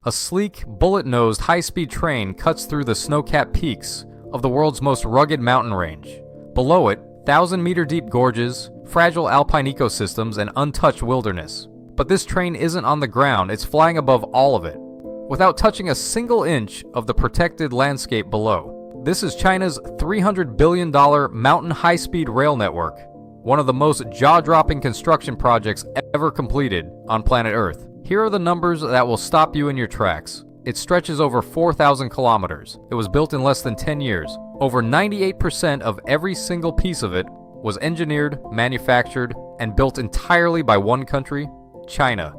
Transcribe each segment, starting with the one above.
A sleek, bullet-nosed, high-speed train cuts through the snow-capped peaks of the world's most rugged mountain range. Below it, 1,000-meter-deep gorges, fragile alpine ecosystems, and untouched wilderness. But this train isn't on the ground, it's flying above all of it, without touching a single inch of the protected landscape below. This is China's $300 billion mountain high-speed rail network, one of the most jaw-dropping construction projects ever completed on planet Earth. Here are the numbers that will stop you in your tracks. It stretches over 4,000 kilometers. It was built in less than 10 years. Over 98% of every single piece of it was engineered, manufactured, and built entirely by one country, China.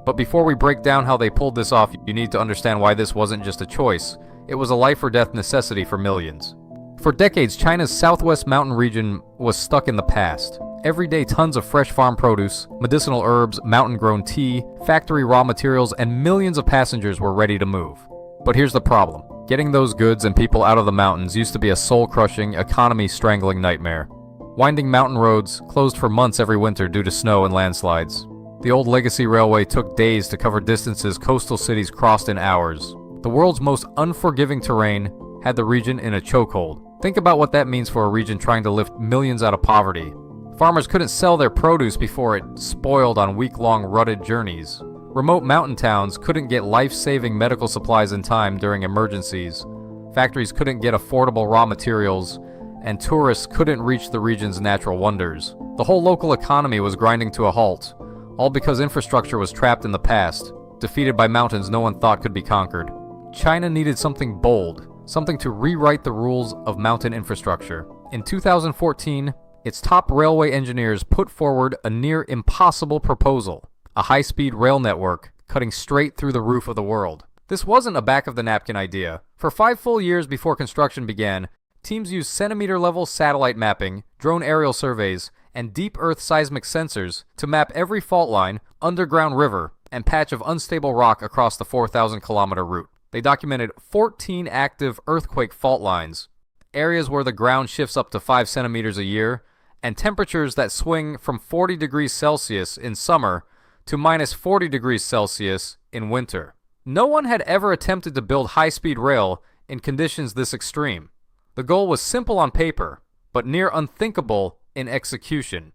But before we break down how they pulled this off, you need to understand why this wasn't just a choice. It was a life-or-death necessity for millions. For decades, China's southwest mountain region was stuck in the past. Every day, tons of fresh farm produce, medicinal herbs, mountain-grown tea, factory raw materials, and millions of passengers were ready to move. But here's the problem. Getting those goods and people out of the mountains used to be a soul-crushing, economy-strangling nightmare. Winding mountain roads closed for months every winter due to snow and landslides. The old legacy railway took days to cover distances coastal cities crossed in hours. The world's most unforgiving terrain had the region in a chokehold. Think about what that means for a region trying to lift millions out of poverty. Farmers couldn't sell their produce before it spoiled on week-long rutted journeys. Remote mountain towns couldn't get life-saving medical supplies in time during emergencies. Factories couldn't get affordable raw materials, and tourists couldn't reach the region's natural wonders. The whole local economy was grinding to a halt, all because infrastructure was trapped in the past, defeated by mountains no one thought could be conquered. China needed something bold, something to rewrite the rules of mountain infrastructure. In 2014, its top railway engineers put forward a near impossible proposal, a high-speed rail network cutting straight through the roof of the world. This wasn't a back-of-the-napkin idea. For 5 full years before construction began, teams used centimeter-level satellite mapping, drone aerial surveys, and deep earth seismic sensors to map every fault line, underground river, and patch of unstable rock across the 4,000-kilometer route. They documented 14 active earthquake fault lines, areas where the ground shifts up to 5 centimeters a year, and temperatures that swing from 40 degrees Celsius in summer to minus 40 degrees Celsius in winter. No one had ever attempted to build high-speed rail in conditions this extreme. The goal was simple on paper, but near unthinkable in execution.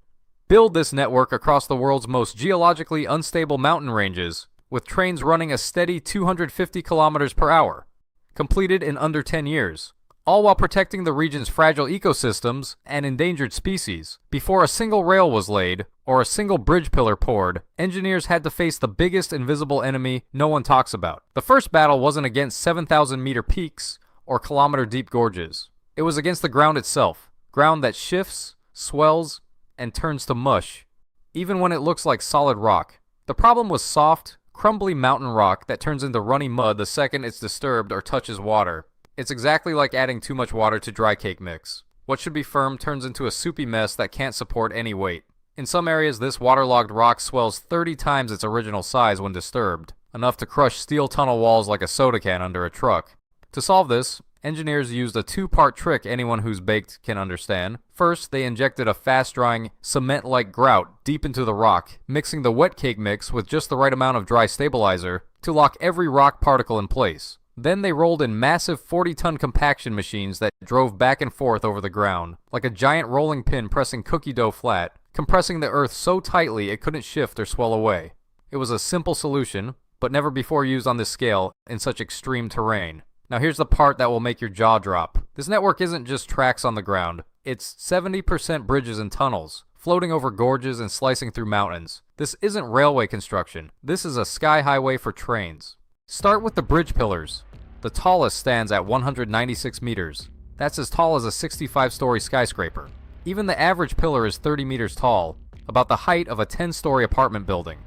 Build this network across the world's most geologically unstable mountain ranges, with trains running a steady 250 kilometers per hour, completed in under 10 years, all while protecting the region's fragile ecosystems and endangered species. Before a single rail was laid, or a single bridge pillar poured, engineers had to face the biggest invisible enemy no one talks about. The first battle wasn't against 7,000-meter peaks or kilometer-deep gorges. It was against the ground itself, ground that shifts, swells, and turns to mush, even when it looks like solid rock. The problem was soft, crumbly mountain rock that turns into runny mud the second it's disturbed or touches water. It's exactly like adding too much water to dry cake mix. What should be firm turns into a soupy mess that can't support any weight. In some areas, this waterlogged rock swells 30 times its original size when disturbed, enough to crush steel tunnel walls like a soda can under a truck. To solve this, engineers used a 2-part trick anyone who's baked can understand. First, they injected a fast-drying, cement-like grout deep into the rock, mixing the wet cake mix with just the right amount of dry stabilizer to lock every rock particle in place. Then they rolled in massive 40-ton compaction machines that drove back and forth over the ground, like a giant rolling pin pressing cookie dough flat, compressing the earth so tightly it couldn't shift or swell away. It was a simple solution, but never before used on this scale in such extreme terrain. Now here's the part that will make your jaw drop. This network isn't just tracks on the ground. It's 70% bridges and tunnels, floating over gorges and slicing through mountains. This isn't railway construction. This is a sky highway for trains. Start with the bridge pillars. The tallest stands at 196 meters. That's as tall as a 65-story skyscraper. Even the average pillar is 30 meters tall, about the height of a 10-story apartment building.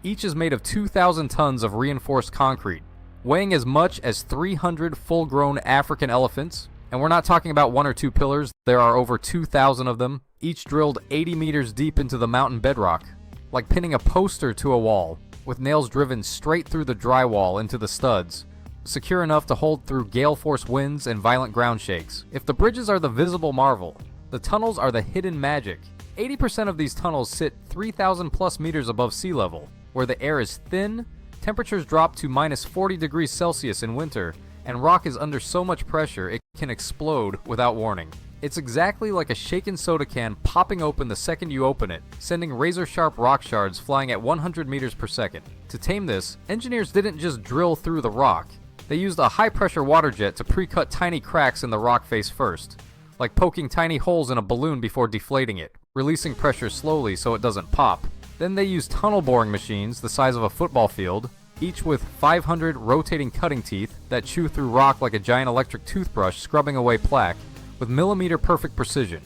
Each is made of 2,000 tons of reinforced concrete, weighing as much as 300 full-grown African elephants. And we're not talking about 1 or 2 pillars, there are over 2,000 of them, each drilled 80 meters deep into the mountain bedrock, like pinning a poster to a wall, with nails driven straight through the drywall into the studs, secure enough to hold through gale-force winds and violent ground shakes. If the bridges are the visible marvel, the tunnels are the hidden magic. 80% of these tunnels sit 3,000 plus meters above sea level, where the air is thin, Temperatures drop to minus 40 degrees Celsius in winter, and rock is under so much pressure it can explode without warning. It's exactly like a shaken soda can popping open the second you open it, sending razor-sharp rock shards flying at 100 meters per second. To tame this, engineers didn't just drill through the rock. They used a high-pressure water jet to pre-cut tiny cracks in the rock face first, like poking tiny holes in a balloon before deflating it, releasing pressure slowly so it doesn't pop. Then they used tunnel boring machines the size of a football field, each with 500 rotating cutting teeth that chew through rock like a giant electric toothbrush scrubbing away plaque, with millimeter-perfect precision.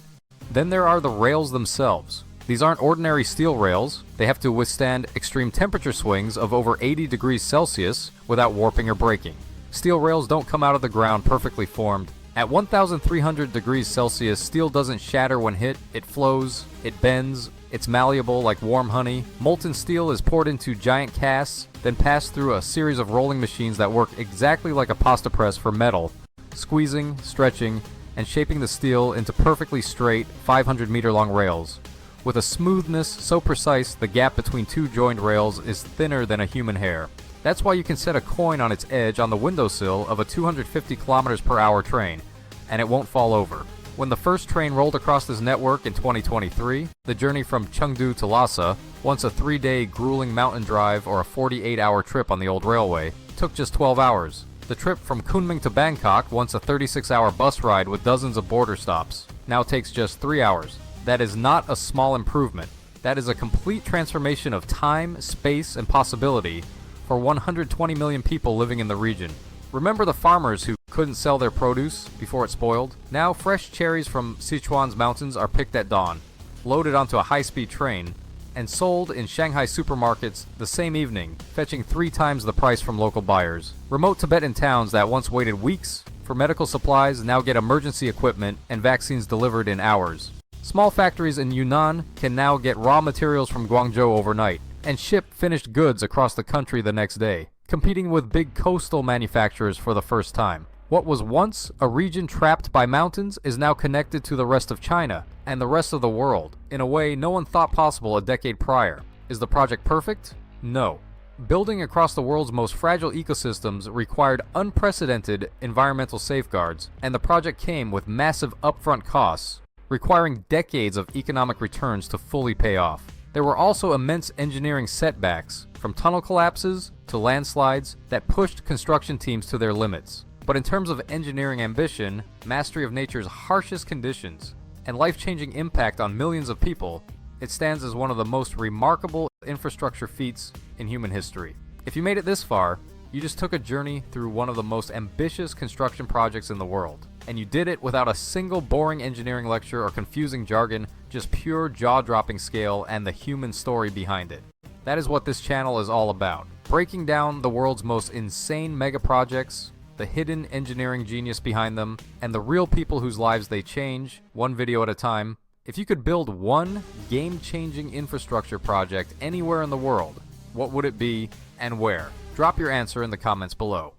Then there are the rails themselves. These aren't ordinary steel rails. They have to withstand extreme temperature swings of over 80 degrees Celsius without warping or breaking. Steel rails don't come out of the ground perfectly formed. At 1,300 degrees Celsius, steel doesn't shatter when hit, it flows, it bends, it's malleable like warm honey. Molten steel is poured into giant casts, then passed through a series of rolling machines that work exactly like a pasta press for metal, squeezing, stretching, and shaping the steel into perfectly straight 500-meter-long rails. With a smoothness so precise the gap between two joined rails is thinner than a human hair. That's why you can set a coin on its edge on the windowsill of a 250 km/h train, and it won't fall over. When the first train rolled across this network in 2023, the journey from Chengdu to Lhasa, once a 3-day grueling mountain drive or a 48-hour trip on the old railway, took just 12 hours. The trip from Kunming to Bangkok, once a 36-hour bus ride with dozens of border stops, now takes just 3 hours. That is not a small improvement. That is a complete transformation of time, space, and possibility for 120 million people living in the region. Remember the farmers who couldn't sell their produce before it spoiled? Now fresh cherries from Sichuan's mountains are picked at dawn, loaded onto a high-speed train, and sold in Shanghai supermarkets the same evening, fetching 3 times the price from local buyers. Remote Tibetan towns that once waited weeks for medical supplies now get emergency equipment and vaccines delivered in hours. Small factories in Yunnan can now get raw materials from Guangzhou overnight and ship finished goods across the country the next day, competing with big coastal manufacturers for the first time. What was once a region trapped by mountains is now connected to the rest of China and the rest of the world in a way no one thought possible a decade prior. Is the project perfect? No. Building across the world's most fragile ecosystems required unprecedented environmental safeguards, and the project came with massive upfront costs, requiring decades of economic returns to fully pay off. There were also immense engineering setbacks, from tunnel collapses to landslides, that pushed construction teams to their limits. But in terms of engineering ambition, mastery of nature's harshest conditions, and life-changing impact on millions of people, it stands as one of the most remarkable infrastructure feats in human history. If you made it this far, you just took a journey through one of the most ambitious construction projects in the world. And you did it without a single boring engineering lecture or confusing jargon, just pure jaw-dropping scale and the human story behind it. That is what this channel is all about. Breaking down the world's most insane mega projects, the hidden engineering genius behind them, and the real people whose lives they change, one video at a time. If you could build one game-changing infrastructure project anywhere in the world, what would it be and where? Drop your answer in the comments below.